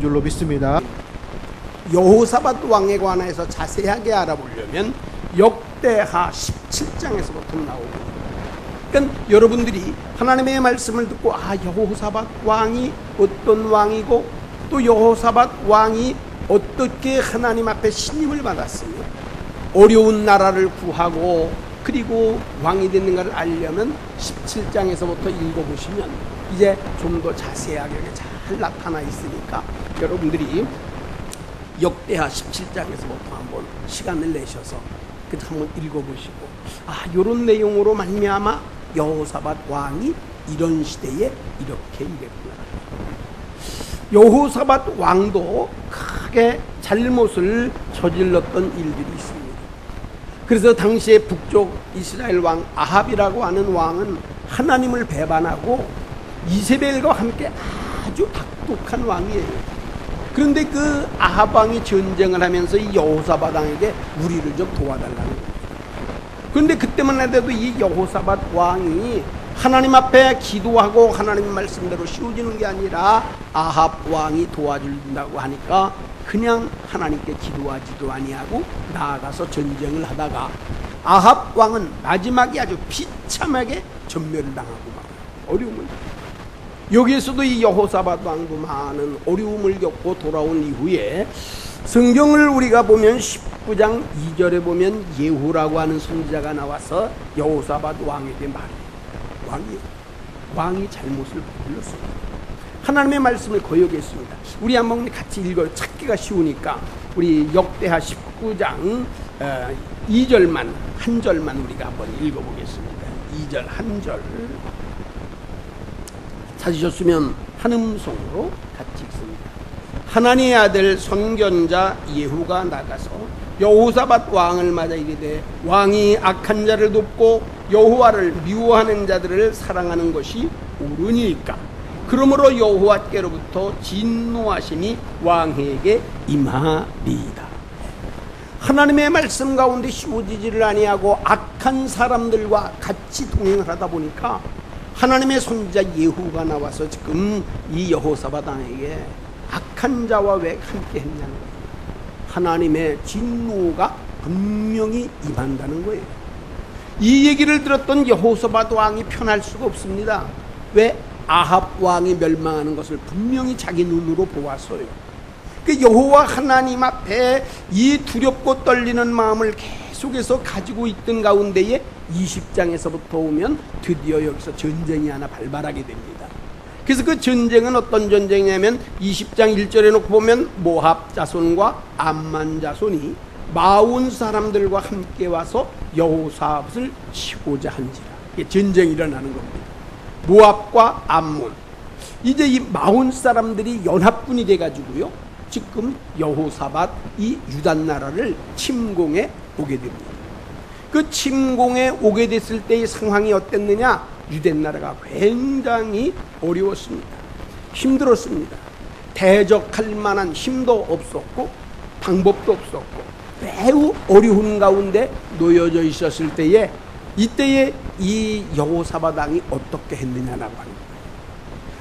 줄로 믿습니다. 여호사밧 왕에 관해서 자세하게 알아보려면 역대하 17장에서부터 나옵니다. 그러니까 여러분들이 하나님의 말씀을 듣고 여호사밧 왕이 어떤 왕이고 또 여호사밧 왕이 어떻게 하나님 앞에 신임을 받았으며 어려운 나라를 구하고 그리고 왕이 됐는가를 알려면 17장에서부터 읽어보시면 이제 좀 더 자세하게 잘 나타나 있으니까 여러분들이 역대하 17장에서부터 한번 시간을 내셔서 한번 읽어보시고 이런 내용으로 말미암아 여호사밧 왕이 이런 시대에 이렇게 이랬구나. 여호사밧 왕도 크게 잘못을 저질렀던 일들이 있습니다. 그래서 당시에 북쪽 이스라엘 왕 아합이라고 하는 왕은 하나님을 배반하고 이세벨과 함께 아주 악독한 왕이에요. 그런데 그 아합 왕이 전쟁을 하면서 이 여호사밧 왕에게 우리를 좀 도와달라는 거예요. 그런데 그때만 해도 이 여호사밧 왕이 하나님 앞에 기도하고 하나님의 말씀대로 쉬워지는 게 아니라 아합 왕이 도와준다고 하니까 그냥 하나님께 기도하지도 아니하고 나아가서 전쟁을 하다가 아합 왕은 마지막에 아주 비참하게 전멸을 당하고 막 어려움을 여기에서도 이 여호사밧 왕도 많은 어려움을 겪고 돌아온 이후에 성경을 우리가 보면 19장 2절에 보면 예후라고 하는 선지자가 나와서 여호사밧 왕에게 말해요. 왕이 잘못을 저질렀습니다. 하나님의 말씀을 거역했습니다. 우리 한번 같이 읽어요. 찾기가 쉬우니까 우리 역대하 19장 2절만 한 절만 우리가 한번 읽어보겠습니다. 2절 한 절 찾으셨으면 한 음성으로 같이 읽습니다. 하나님의 아들 선견자 예후가 나가서 여호사밧 왕을 맞아 이르되 왕이 악한 자를 돕고 여호와를 미워하는 자들을 사랑하는 것이 옳으니까 그러므로 여호와께로부터 진노하심이 왕에게 임하리이다. 하나님의 말씀 가운데 쉬워지지를 아니하고 악한 사람들과 같이 동행을 하다 보니까 하나님의 선지자 예후가 나와서 지금 이 여호사밧 왕에게 악한 자와 왜 함께 했냐는 거예요. 하나님의 진노가 분명히 임한다는 거예요. 이 얘기를 들었던 여호사밧 왕이 편할 수가 없습니다. 왜? 아합 왕이 멸망하는 것을 분명히 자기 눈으로 보았어요. 그 여호와 하나님 앞에 이 두렵고 떨리는 마음을 계속해서 가지고 있던 가운데에 20장에서부터 오면 드디어 여기서 전쟁이 하나 발발하게 됩니다. 그래서 그 전쟁은 어떤 전쟁이냐면 20장 1절에 놓고 보면 모압 자손과 암만 자손이 마온 사람들과 함께 와서 여호사밧을 치고자 한지라. 이게 전쟁이 일어나는 겁니다. 모압과 암몬, 이제 이 마온 사람들이 연합군이 돼가지고요 지금 여호사밧 이 유다 나라를 침공해 오게 됩니다. 그 침공에 오게 됐을 때의 상황이 어땠느냐? 유대 나라가 굉장히 어려웠습니다. 힘들었습니다. 대적할 만한 힘도 없었고 방법도 없었고 매우 어려운 가운데 놓여져 있었을 때에 이때에 이 여호사밧 왕이 어떻게 했느냐라고 하는 거예요.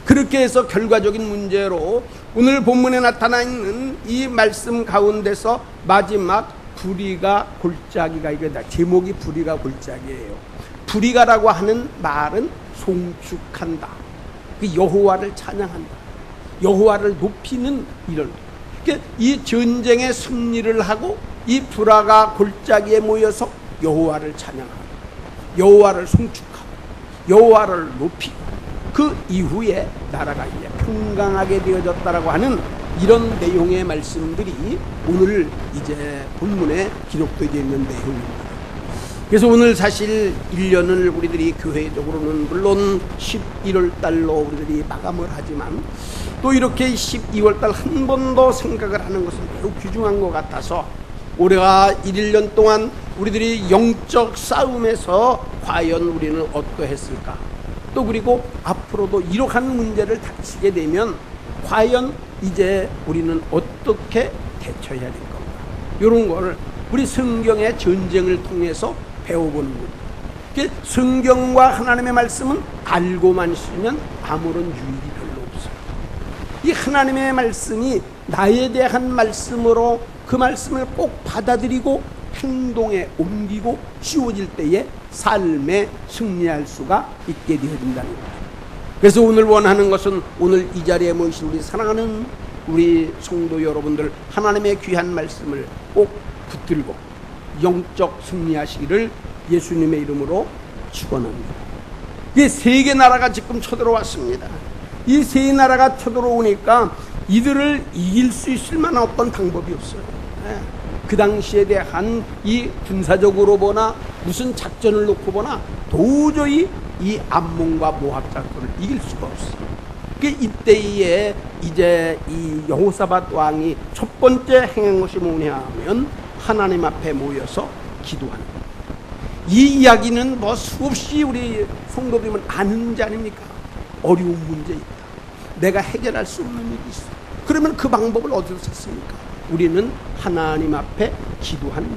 그렇게 해서 결과적인 문제로 오늘 본문에 나타나 있는 이 말씀 가운데서 마지막 불의가 골짜기가 이거다. 제목이 불의가 골짜기예요. 불의가라고 하는 말은 송축한다. 그 여호와를 찬양한다. 여호와를 높이는 이런. 그러니까 이 전쟁의 승리를 하고 이 불화가 골짜기에 모여서 여호와를 찬양하고 여호와를 송축하고 여호와를 높이고 그 이후에 나라가 이제 평강하게 되어졌다라고 하는 이런 내용의 말씀들이 오늘 이제 본문에 기록되어 있는 내용입니다. 그래서 오늘 사실 1년을 우리들이 교회적으로는 물론 11월 달로 우리들이 마감을 하지만 또 이렇게 12월 달 한 번 더 생각을 하는 것은 매우 귀중한 것 같아서 올해가 1년 동안 우리들이 영적 싸움에서 과연 우리는 어떠했을까? 또 그리고 앞으로도 이러한 문제를 닥치게 되면 과연 이제 우리는 어떻게 대처해야 될 건가? 이런 거를 우리 성경의 전쟁을 통해서 배워보는 거예요. 성경과 하나님의 말씀은 알고만 있으면 아무런 유익이 별로 없어요. 이 하나님의 말씀이 나에 대한 말씀으로 그 말씀을 꼭 받아들이고 행동에 옮기고 씌워질 때에 삶에 승리할 수가 있게 되어진다는 거예요. 그래서 오늘 원하는 것은 오늘 이 자리에 모이신 우리 사랑하는 우리 성도 여러분들, 하나님의 귀한 말씀을 꼭 붙들고 영적 승리하시기를 예수님의 이름으로 축원합니다. 이 세계 나라가 지금 쳐들어왔습니다. 이 세 나라가 쳐들어오니까 이들을 이길 수 있을 만한 어떤 방법이 없어요. 그 당시에 대한 이 군사적으로 보나 무슨 작전을 놓고 보나 도저히 이 암몬과 모압 작전을 이길 수가 없어요. 이때에 이제 이 여호사밧 왕이 첫 번째 행한 것이 뭐냐 하면 하나님 앞에 모여서 기도하는 거예요. 이 이야기는 뭐 수없이 우리 성도들은 아는 문제 아닙니까? 어려운 문제 있다. 내가 해결할 수 없는 일이 있어. 그러면 그 방법을 어디서 찾습니까? 우리는 하나님 앞에 기도하는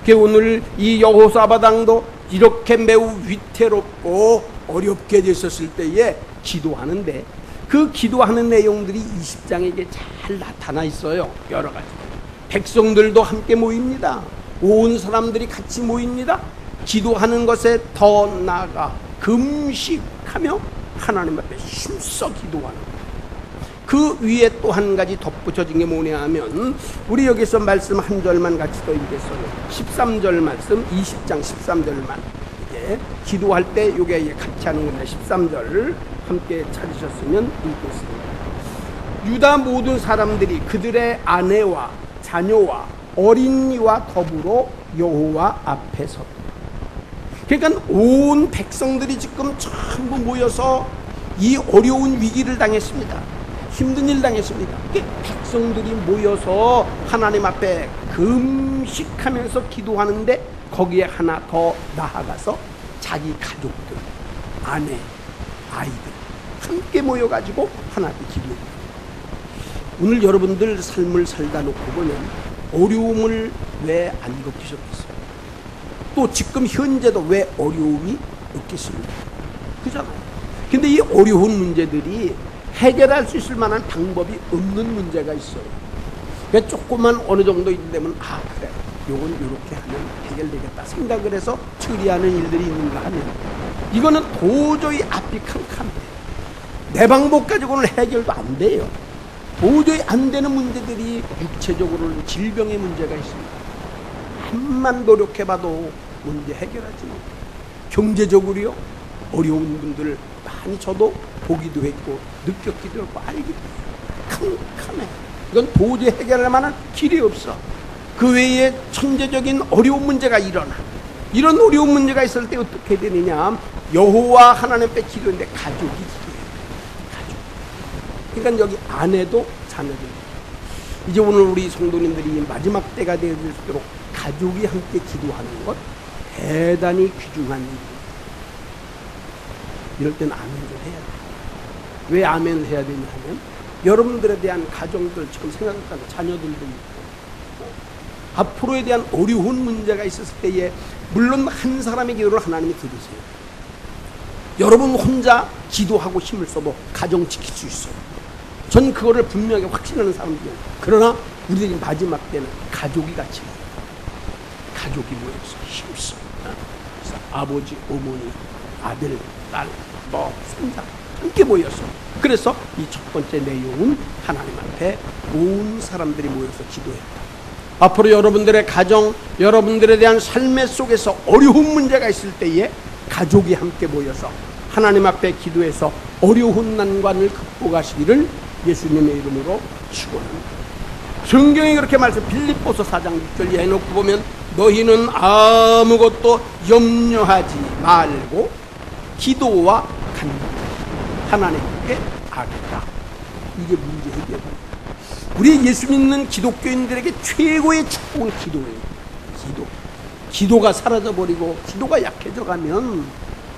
거예요. 오늘 이 여호사밧 왕도 이렇게 매우 위태롭고 어렵게 됐었을 때에 기도하는데 그 기도하는 내용들이 20장에 잘 나타나 있어요. 여러 가지. 백성들도 함께 모입니다. 온 사람들이 같이 모입니다. 기도하는 것에 더 나아가 금식하며 하나님 앞에 힘써 기도하는 거예요. 그 위에 또 한 가지 덧붙여진 게 뭐냐 하면 우리 여기서 말씀 한 절만 같이 더 읽겠어요. 13절 말씀, 20장 13절만 이제 기도할 때 요게 같이 하는 겁니다. 13절 함께 찾으셨으면 읽겠습니다. 유다 모든 사람들이 그들의 아내와 자녀와 어린이와 더불어 여호와 앞에 섰다. 그러니까 온 백성들이 지금 전부 모여서 이 어려운 위기를 당했습니다. 힘든 일 당했습니다. 백성들이 모여서 하나님 앞에 금식하면서 기도하는데 거기에 하나 더 나아가서 자기 가족들, 아내, 아이들 함께 모여가지고 하나님께 기도합니다. 오늘 여러분들 삶을 살다 놓고 보면 어려움을 왜 안 겪으셨겠어요? 또 지금 현재도 왜 어려움이 없겠습니까? 그잖아요. 근데 이 어려운 문제들이 해결할 수 있을 만한 방법이 없는 문제가 있어요. 그러니까 조금만 어느 정도 되면 그래, 요건 이렇게 하면 해결되겠다 생각을 해서 처리하는 일들이 있는가 하면 이거는 도저히 앞이 캄캄해. 내 방법 가지고는 해결도 안 돼요. 도저히 안 되는 문제들이 육체적으로는 질병의 문제가 있습니다. 한만 노력해봐도 문제 해결하지 못해요. 경제적으로요, 어려운 분들 많이 저도 보기도 했고 느꼈기도 했고 알기도 해요. 캄캄해. 이건 도저히 해결할 만한 길이 없어. 그 외에 천재적인 어려운 문제가 일어나. 이런 어려운 문제가 있을 때 어떻게 되느냐, 여호와 하나님 앞에 기도했는데 가족이 기도해요. 가족. 그러니까 여기 아내도 자녀도. 이제 오늘 우리 성도님들이 마지막 때가 되어질수록 가족이 함께 기도하는 것 대단히 귀중한 일이에요. 이럴 때는 아멘을 해야 돼요. 왜 아멘을 해야 되냐 하면 여러분들에 대한 가정들 지금 생각하는 자녀들도 있고 앞으로에 대한 어려운 문제가 있었을 때에 물론 한 사람의 기도를 하나님이 들으세요. 여러분 혼자 기도하고 힘을 써도 가정 지킬 수 있어요. 전 그거를 분명히 확신하는 사람들이에요. 그러나 우리들이 마지막 때는 가족이 같이 모여요. 가족이 모여서 힘써. 그래서 아버지, 어머니, 아들, 딸, 손자 함께 모여서, 그래서 이 첫 번째 내용은 하나님 앞에 온 사람들이 모여서 기도했다. 앞으로 여러분들의 가정, 여러분들에 대한 삶의 속에서 어려운 문제가 있을 때에 가족이 함께 모여서 하나님 앞에 기도해서 어려운 난관을 극복하시기를 예수님의 이름으로 축원합니다. 성경이 그렇게 말씀, 빌립보서 4장 6절 해놓고 보면 너희는 아무것도 염려하지 말고 기도와 간구 하나님께 아뢰라. 이게 문제 해결입니다. 우리 예수 믿는 기독교인들에게 최고의 축복은 기도예요. 기도가 사라져버리고 기도가 약해져가면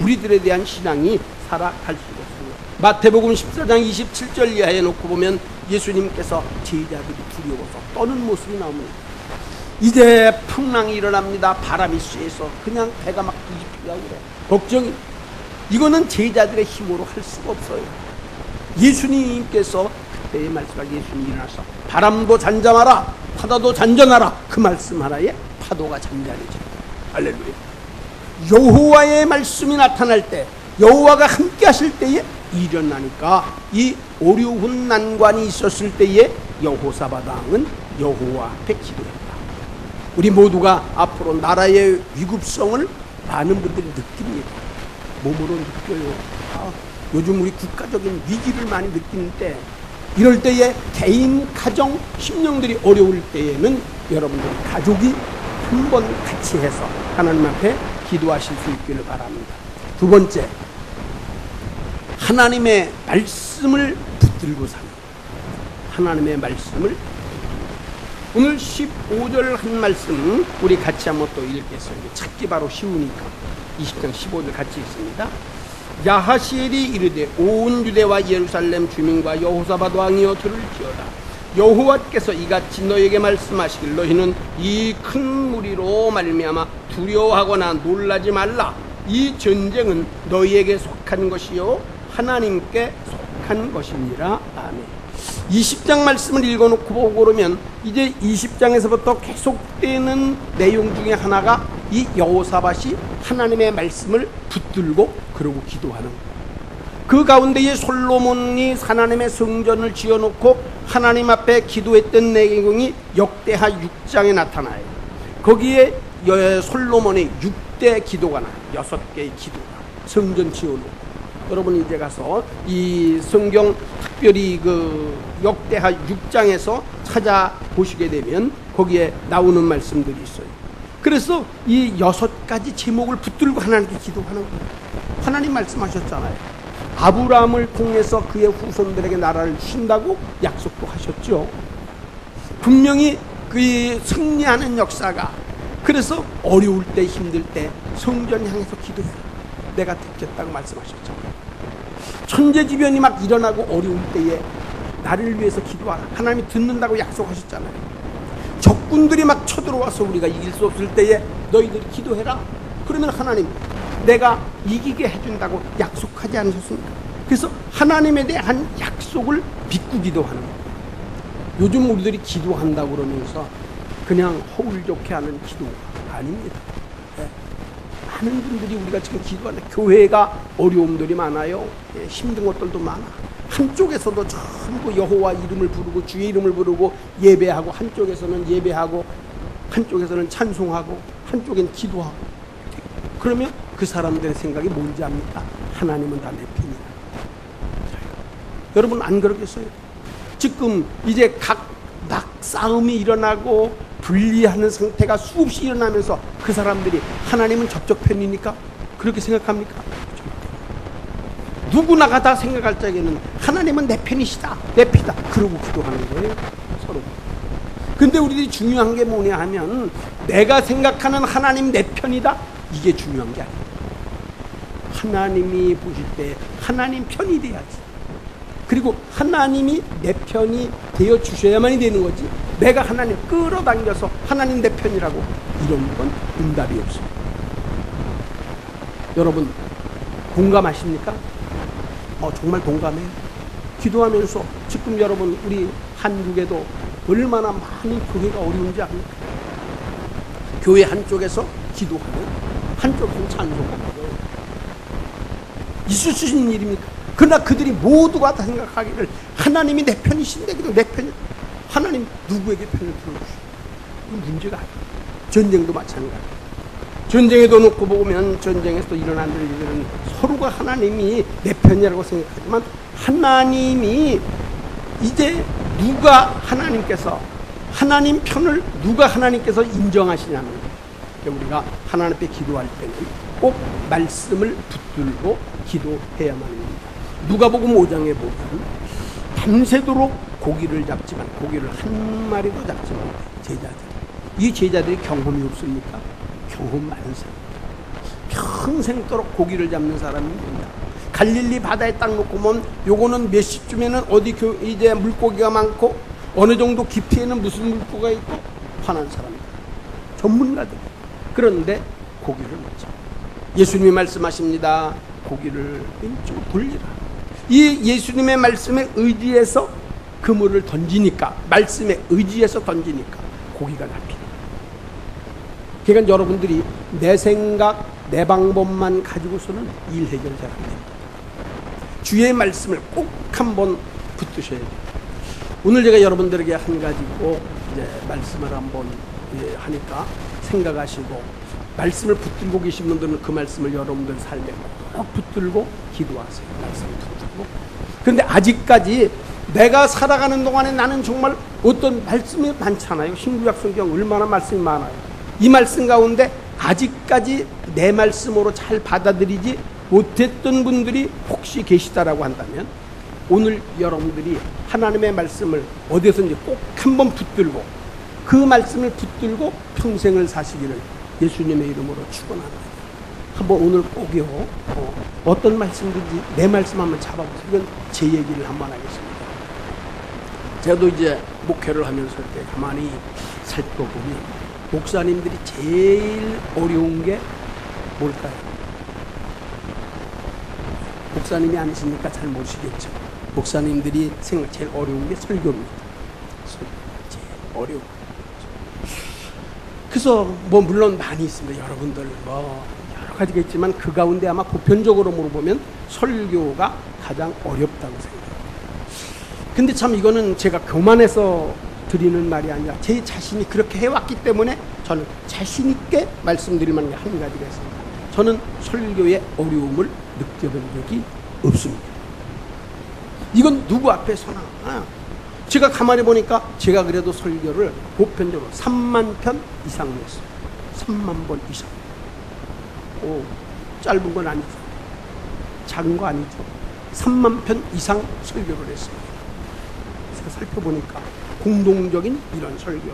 우리들에 대한 신앙이 살아갈 수가 없습니다. 마태복음 14장 27절 이하에 놓고 보면 예수님께서 제자들이 두려워서 떠는 모습이 나옵니다. 이제 풍랑이 일어납니다. 바람이 쐬서 그냥 배가 막 뒤집히려고 그래. 걱정이. 이거는 제자들의 힘으로 할 수가 없어요. 예수님께서 그때의 말씀을 예수님이 일어나서 바람도 잔잔하라, 바다도 잔잔하라. 그 말씀 하나에 파도가 잔잔해져. 할렐루야. 여호와의 말씀이 나타날 때, 여호와가 함께 하실 때에 일어나니까, 이 오류훈 난관이 있었을 때에 여호사밧 왕은 여호와 앞에 기도했다. 우리 모두가 앞으로 나라의 위급성을 많은 분들이 느낍니다. 몸으로 느껴요. 요즘 우리 국가적인 위기를 많이 느끼는데, 이럴 때에 개인, 가정, 심령들이 어려울 때에는 여러분들 가족이 한번 같이 해서 하나님 앞에 기도하실 수 있기를 바랍니다. 두 번째, 하나님의 말씀을 붙들고 사는, 하나님의 말씀을, 오늘 15절 한 말씀 우리 같이 한번 또 읽겠어요. 찾기 바로 쉬우니까 20장 15절 같이 읽습니다. 야하시엘이 이르되 온 유대와 예루살렘 주민과 여호사밧 왕이여 들을지어다. 여호와께서 이같이 너에게 말씀하시길 너희는 이 큰 무리로 말미암아 두려워하거나 놀라지 말라. 이 전쟁은 너희에게 속한 것이요 하나님께 속한 것이니라. 아멘. 20장 말씀을 읽어놓고 보고 그러면 이제 20장에서부터 계속되는 내용 중에 하나가 이 여호사밧이 하나님의 말씀을 붙들고 그러고 기도하는 거예요. 그 가운데에 솔로몬이 하나님의 성전을 지어놓고 하나님 앞에 기도했던 내용이 역대하 6장에 나타나요. 거기에 솔로몬의 6대 기도가 나요. 6개의 기도가 성전 지어놓고. 여러분 이제 가서 이 성경 특별히 그 역대하 6장에서 찾아보시게 되면 거기에 나오는 말씀들이 있어요. 그래서 이 6가지 제목을 붙들고 하나님께 기도하는 거예요. 하나님 말씀하셨잖아요. 아브라함을 통해서 그의 후손들에게 나라를 주신다고 약속도 하셨죠. 분명히 그 승리하는 역사가, 그래서 어려울 때 힘들 때 성전 향해서 기도해라. 내가 듣겠다고 말씀하셨잖아요. 천재지변이 막 일어나고 어려울 때에 나를 위해서 기도하라. 하나님이 듣는다고 약속하셨잖아요. 적군들이 막 쳐들어와서 우리가 이길 수 없을 때에 너희들이 기도해라. 그러면 하나님 내가 이기게 해준다고 약속하지 않으셨습니까? 그래서 하나님에 대한 약속을 믿고 기도하는 거예요. 요즘 우리들이 기도한다고 그러면서 그냥 허울 좋게 하는 기도가 아닙니다. 많은 분들이 우리가 지금 기도하는, 교회가 어려움들이 많아요. 힘든 것들도 많아. 한쪽에서도 전부 여호와 이름을 부르고 주의 이름을 부르고 예배하고, 한쪽에서는 예배하고, 한쪽에서는 찬송하고, 한쪽엔 기도하고. 그러면 그 사람들의 생각이 뭔지 압니까? 하나님은 다 내 편이다. 여러분 안 그러겠어요? 지금 이제 막 싸움이 일어나고 분리하는 상태가 수없이 일어나면서 그 사람들이 하나님은 저쪽 편이니까 그렇게 생각합니까? 누구나가 다 생각할 적에는 하나님은 내 편이시다, 내 편이다, 그러고 기도하는 거예요, 서로. 근데 우리들이 중요한 게 뭐냐 하면 내가 생각하는 하나님 내 편이다, 이게 중요한 게 아니에요. 하나님이 보실 때 하나님 편이 돼야지. 그리고 하나님이 내 편이 되어 주셔야만이 되는 거지, 내가 하나님 끌어당겨서 하나님 내 편이라고 이런 건 응답이 없습니다. 여러분 공감하십니까? 정말 공감해요. 기도하면서 지금 여러분 우리 한국에도 얼마나 많은 교회가 어려운지 압니까? 교회 한쪽에서 기도하고 한쪽에서 찬송하고 있을 수 있는 일입니까? 그러나 그들이 모두가 다 생각하기를 하나님이 내 편이신데 그래도 내 편이, 하나님 누구에게 편을 들어주시고, 이건 문제가 아니에요. 전쟁도 마찬가지예요. 전쟁에도 놓고 보면 전쟁에서 일어나는 일들은 서로가 하나님이 내 편이라고 생각하지만 하나님이 이제 누가 하나님께서 하나님 편을 누가 하나님께서 인정하시냐는 거예요. 우리가 하나님 앞에 기도할 때는 꼭 말씀을 붙들고 기도해야만 합니다. 누가복음 5장에 보면 밤새도록 고기를 잡지만 고기를 한 마리도 잡지만 제자들, 이 제자들이 경험이 없습니까? 경험 많은 사람, 평생도록 고기를 잡는 사람입니다. 갈릴리 바다에 딱 놓고 보면 요거는 몇 시쯤에는 어디 이제 물고기가 많고 어느 정도 깊이에는 무슨 물고기가 있고 화난 사람입니다. 전문가들. 그런데 고기를 못 잡아. 예수님이 말씀하십니다. 고기를 왼쪽으로 돌리라. 이 예수님의 말씀에 의지해서 그물을 던지니까, 말씀에 의지해서 던지니까 고기가 잡히는. 그러니까 여러분들이 내 생각, 내 방법만 가지고서는 일 해결 잘 안 됩니다. 주의 말씀을 꼭 한번 붙드셔야 돼요. 오늘 제가 여러분들에게 한 가지고 이제 말씀을 한번 하니까 생각하시고, 말씀을 붙들고 계신 분들은 그 말씀을 여러분들 삶에 꼭 붙들고 기도하세요. 말씀을 붙들고. 그런데 아직까지 내가 살아가는 동안에 나는 정말 어떤 말씀이 많잖아요. 신구약 성경 얼마나 말씀이 많아요. 이 말씀 가운데 아직까지 내 말씀으로 잘 받아들이지 못했던 분들이 혹시 계시다라고 한다면, 오늘 여러분들이 하나님의 말씀을 어디서든지 꼭 한번 붙들고 그 말씀을 붙들고 평생을 사시기를 예수님의 이름으로 축원합니다. 한번 오늘 꼭요, 어떤 말씀든지 내 말씀 한번 잡아보세요. 이건 제 얘기를 한번 하겠습니다. 저도 이제 목회를 하면서 이렇게 가만히 살펴보면 목사님들이 제일 어려운 게 뭘까요? 목사님이 아니시니까 잘 모르시겠죠. 목사님들이 생각 제일 어려운 게 설교입니다. 제일 어려운. 그래서 뭐 물론 많이 있습니다. 여러분들 뭐 여러 가지가 있지만 그 가운데 아마 보편적으로 물어보면 설교가 가장 어렵다고 생각합니다. 근데 참 이거는 제가 교만해서 드리는 말이 아니라 제 자신이 그렇게 해왔기 때문에 저는 자신 있게 말씀드릴 만한 게 한 가지가 있습니다. 저는 설교의 어려움을 느껴본 적이 없습니다. 이건 누구 앞에서나. 제가 가만히 보니까 제가 그래도 설교를 보편적으로 3만 편 이상 했어요. 3만 번 이상. 짧은 건 아니죠. 작은 거 아니죠. 3만 편 이상 설교를 했습니다. 제가 살펴보니까 공동적인 이런 설교.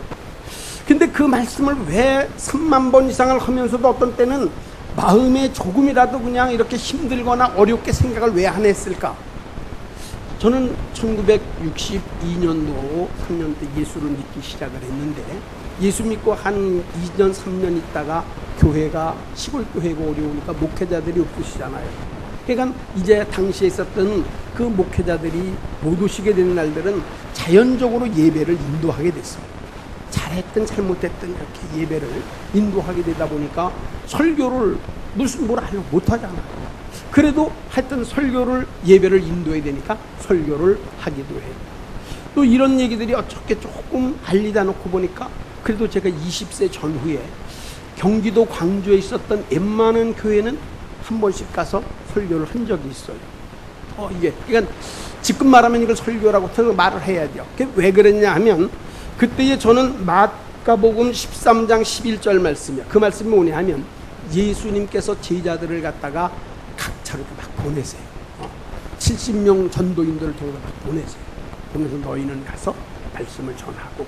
근데 그 말씀을 왜 3만 번 이상을 하면서도 어떤 때는 마음에 조금이라도 그냥 이렇게 힘들거나 어렵게 생각을 왜 안 했을까? 저는 1962년도 3년 때 예수를 믿기 시작을 했는데, 예수 믿고 한 2년 3년 있다가 교회가 시골 교회가 어려우니까 목회자들이 없으시잖아요. 그러니까 이제 당시에 있었던 그 목회자들이 못 오시게 된 날들은 자연적으로 예배를 인도하게 됐어요. 잘했든 잘못했든 이렇게 예배를 인도하게 되다 보니까 설교를 무슨 뭘 하려고 못하잖아요. 그래도 하여튼 설교를, 예배를 인도해야 되니까 설교를 하기도 해요. 또 이런 얘기들이 어떻게 조금 알리다 놓고 보니까 그래도 제가 20세 전후에 경기도 광주에 있었던 웬만한 교회는 한 번씩 가서 설교를 한 적이 있어요. 이게 그러니까 지금 말하면 이걸 설교라고 말을 해야 돼요. 왜 그랬냐 하면, 그때에 저는 마가복음 13장 11절 말씀이야. 그 말씀이 뭐냐 하면, 예수님께서 제자들을 갖다가 각차로 막 보내세요. 70명 전도인들을 통해서 막 보내세요. 그러면서 너희는 가서 말씀을 전하고,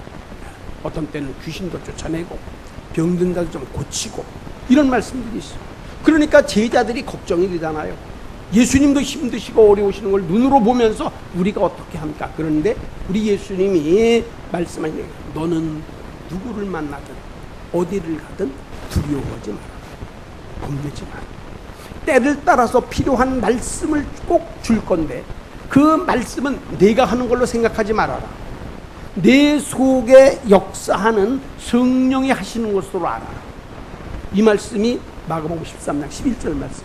어떤 때는 귀신도 쫓아내고 병든 자도 좀 고치고, 이런 말씀들이 있어요. 그러니까 제자들이 걱정이 되잖아요. 예수님도 힘드시고 어려우시는 걸 눈으로 보면서 우리가 어떻게 합니까? 그런데 우리 예수님이 말씀하시는 게, 너는 누구를 만나든 어디를 가든 두려워하지 마라. 겁내지 마라. 때를 따라서 필요한 말씀을 꼭 줄 건데 그 말씀은 내가 하는 걸로 생각하지 말아라. 내 속에 역사하는 성령이 하시는 것으로 알아라. 이 말씀이 마가복음 13장 11절 말씀.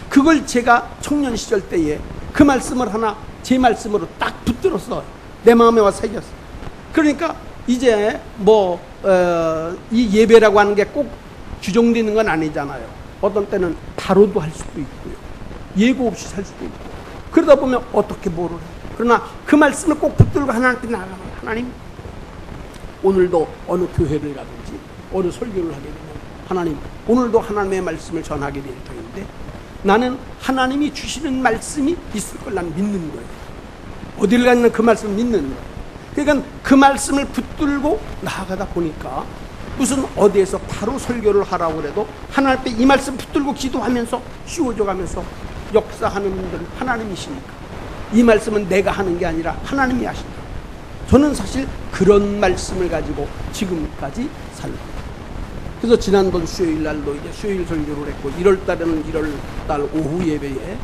그걸 제가 청년 시절 때에 그 말씀을 하나 제 말씀으로 딱 붙들어서 내 마음에 와 새겼어요. 그러니까 이제 이 예배라고 하는 게 꼭 규정되는 건 아니잖아요. 어떤 때는 바로도 할 수도 있고요. 예고 없이 살 수도 있고. 그러다 보면 어떻게 뭐를 해. 그러나 그 말씀을 꼭 붙들고 하나님께 나아가면, 하나님, 오늘도 어느 교회를 가든지 어느 설교를 하게 되면, 하나님, 오늘도 하나님의 말씀을 전하게 될 터인데 나는 하나님이 주시는 말씀이 있을 걸 나는 믿는 거예요. 어딜 가든 그 말씀을 믿는 거예요. 그러니까 그 말씀을 붙들고 나아가다 보니까 무슨 어디에서 바로 설교를 하라고 그래도 하나님 앞에 이 말씀 붙들고 기도하면서 쉬워져 가면서, 역사하는 분들은 하나님이시니까 이 말씀은 내가 하는 게 아니라 하나님이 하신다. 저는 사실 그런 말씀을 가지고 지금까지 살고, 그래서 지난번 수요일 날도 이제 수요일 설교를 했고, 1월 달에는 1월 달 오후 예배에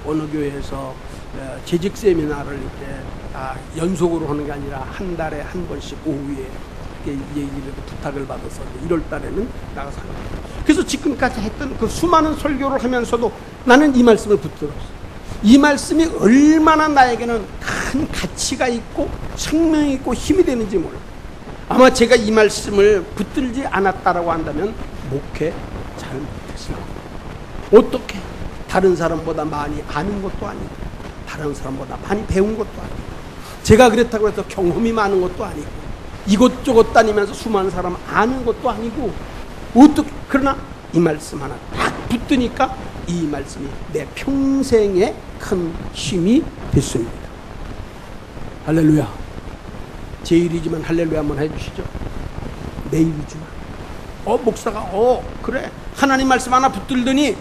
어느 교회에서 재직 세미나를 이렇게 연속으로 하는 게 아니라 한 달에 한 번씩 오후에 얘기를 부탁을 받아서 1월 달에는 나가서 하는 거예요. 그래서 지금까지 했던 그 수많은 설교를 하면서도 나는 이 말씀을 붙들었어요. 이 말씀이 얼마나 나에게는 큰 가치가 있고 생명이 있고 힘이 되는지 몰라. 아마 제가 이 말씀을 붙들지 않았다라고 한다면 목회 잘 못했을 겁니다. 어떻게 다른 사람보다 많이 아는 것도 아니고 다른 사람보다 많이 배운 것도 아니고 제가 그렇다고 해서 경험이 많은 것도 아니고 이것저것 다니면서 수많은 사람 아는 것도 아니고 어떻게 그러나 이 말씀 하나 딱 붙드니까 이 말씀이 내 평생에 큰 힘이 됐습니다. 할렐루야. 제 일이지만 할렐루야 한번 해주시죠. 내 일이지만 목사가 그래 하나님 말씀 하나 붙들더니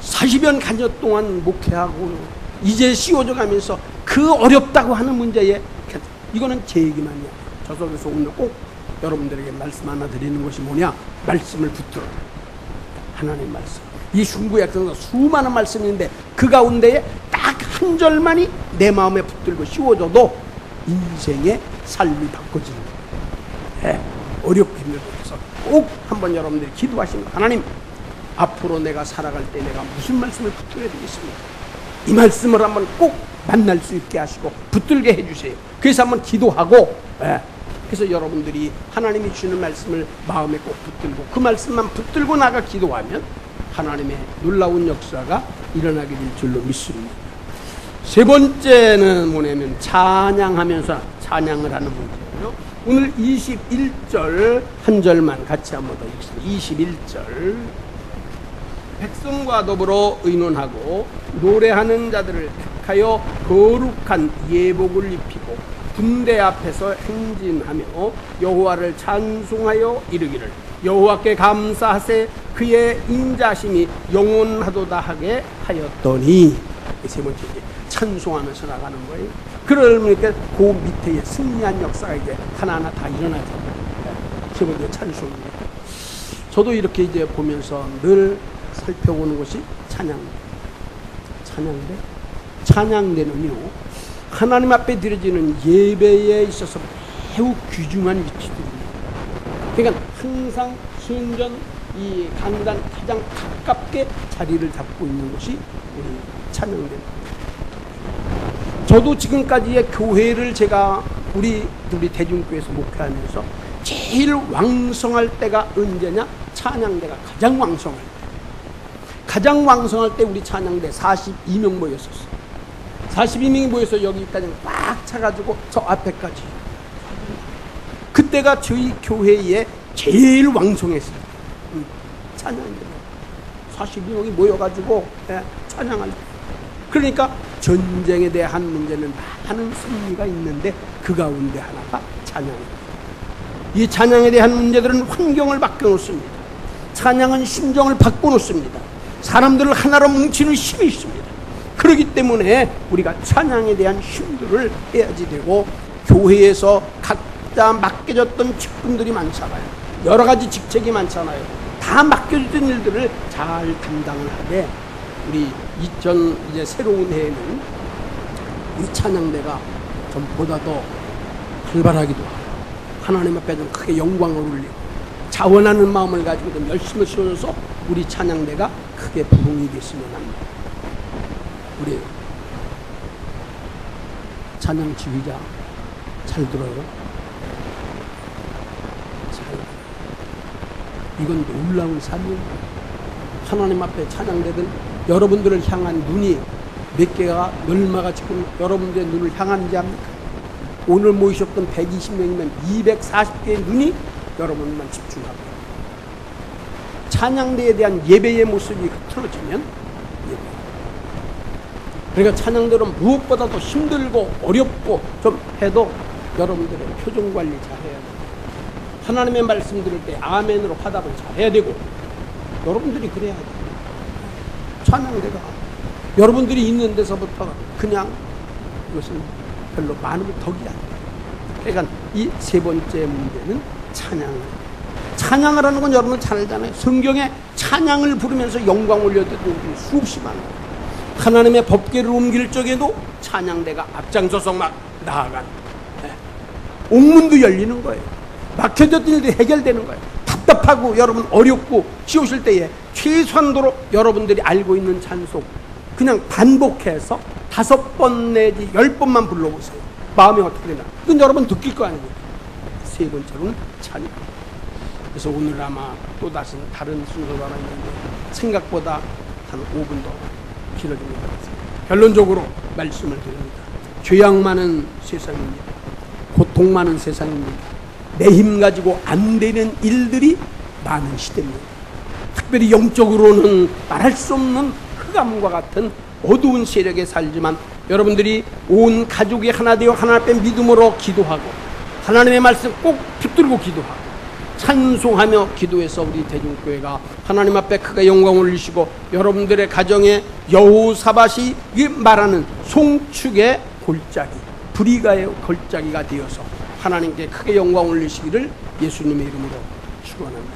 40여 간여 동안 목회하고 이제 씌워져 가면서 그 어렵다고 하는 문제에 이거는 제 얘기만이야. 저 속에서 오늘 꼭 여러분들에게 말씀 하나 드리는 것이 뭐냐, 말씀을 붙들어라. 하나님 말씀. 이 흉부약성에서 수많은 말씀이 있는데 그 가운데에 딱 한 절만이 내 마음에 붙들고 씌워져도 인생의 삶이 바꿔지는 거예요. 어렵고 힘들어서 꼭 한번 여러분들이 기도하시면 하나님 앞으로 내가 살아갈 때 내가 무슨 말씀을 붙들어야 되겠습니까? 이 말씀을 한번 꼭 만날 수 있게 하시고 붙들게 해주세요. 그래서 한번 기도하고 그래서 여러분들이 하나님이 주시는 말씀을 마음에 꼭 붙들고 그 말씀만 붙들고 나가 기도하면 하나님의 놀라운 역사가 일어나게 될 줄로 믿습니다. 세 번째는 뭐냐면 찬양하면서 찬양을 하는 문제예요. 오늘 21절 한 절만 같이 한번 더 읽습니다. 21절 백성과 더불어 의논하고 노래하는 자들을 택하여 거룩한 예복을 입히고 군대 앞에서 행진하며 여호와를 찬송하여 이르기를 여호와께 감사하세 그의 인자심이 영원하도다 하게 하였더니 세 번째 찬송하면서 나가는 거예요. 그러니까 그 밑에 승리한 역사가 이제 하나하나 다 일어나죠. 세 번째 찬송입니다. 저도 이렇게 이제 보면서 늘 살펴보는 것이 찬양대. 찬양대는요 하나님 앞에 드려지는 예배에 있어서 매우 귀중한 위치들입니다. 그러니까 항상 순전 이 강단 가장 가깝게 자리를 잡고 있는 것이 우리 찬양대입니다. 저도 지금까지의 교회를 제가 우리 대중교회에서 목회하면서 제일 왕성할 때가 언제냐? 찬양대가 가장 왕성할 때. 가장 왕성할 때 우리 찬양대 42명 모였었어요. 42명이 모여서 여기까지 꽉 차가지고 저 앞에까지. 그때가 저희 교회에 제일 왕성했어요. 찬양대 42명이 모여가지고 찬양할 때. 그러니까 전쟁에 대한 문제는 많은 승리가 있는데 그 가운데 하나가 찬양입니다. 이 찬양에 대한 문제들은 환경을 바꿔놓습니다. 찬양은 심정을 바꿔놓습니다. 사람들을 하나로 뭉치는 힘이 있습니다. 그렇기 때문에 우리가 찬양에 대한 힘들을 해야지 되고 교회에서 각자 맡겨졌던 직분들이 많잖아요. 여러 가지 직책이 많잖아요. 다 맡겨졌던 일들을 잘 담당을 하되 우리 이제 새로운 해에는 우리 찬양대가 좀 보다 더 활발하기도 하고 하나님 앞에 좀 크게 영광을 올리고 자원하는 마음을 가지고 좀 열심히 쏘여서 우리 찬양대가 크게 부흥이 됐으면 합니다. 우리 찬양 지휘자 잘 들어요. 이건 놀라운 삶입니다. 하나님 앞에 찬양대들 여러분들을 향한 눈이 몇 개가 얼마가 지금 여러분들의 눈을 향하는지 압니까? 오늘 모이셨던 120명이면 240개의 눈이 여러분만 집중하고 찬양대에 대한 예배의 모습이 틀어지면 예배. 그러니까 찬양대는 무엇보다도 힘들고 어렵고 좀 해도 여러분들의 표정 관리 잘해야 돼요. 하나님의 말씀 들을 때 아멘으로 화답을 잘해야 되고 여러분들이 그래야 돼요. 찬양대가 여러분들이 있는 데서부터 그냥 이것은 별로 많은 덕이 아니에요. 그러니까 이 세 번째 문제는 찬양을 하는 건 여러분 잘 알잖아요. 성경에 찬양을 부르면서 영광 올려드리는 분이 수없이 많아요. 하나님의 법궤를 옮길 적에도 찬양대가 앞장서서 막 나아가는, 옥문도 열리는 거예요. 막혀졌던 일도 해결되는 거예요. 답답하고 여러분 어렵고 쉬우실 때에 최소한도로 여러분들이 알고 있는 찬송 그냥 반복해서 5번 내지 10번만 불러보세요. 마음이 어떻게 되나? 그건 여러분 느낄 거 아니에요. 세 번째로는 찬양. 그래서 오늘 아마 또다시 다른 순서가 있는데 생각보다 한 5분 더 길어진 것 같습니다. 결론적으로 말씀을 드립니다. 죄악 많은 세상입니다. 고통 많은 세상입니다. 내 힘 가지고 안 되는 일들이 많은 시대입니다. 특별히 영적으로는 말할 수 없는 흑암과 같은 어두운 세력에 살지만 여러분들이 온 가족이 하나 되어 하나 앞에 믿음으로 기도하고 하나님의 말씀 꼭 붙들고 기도하고 찬송하며 기도해서 우리 대중교회가 하나님 앞에 크게 영광을 올리시고 여러분들의 가정에 여호사밧이 말하는 송축의 골짜기, 불의가의 골짜기가 되어서 하나님께 크게 영광을 올리시기를 예수님의 이름으로 축원합니다.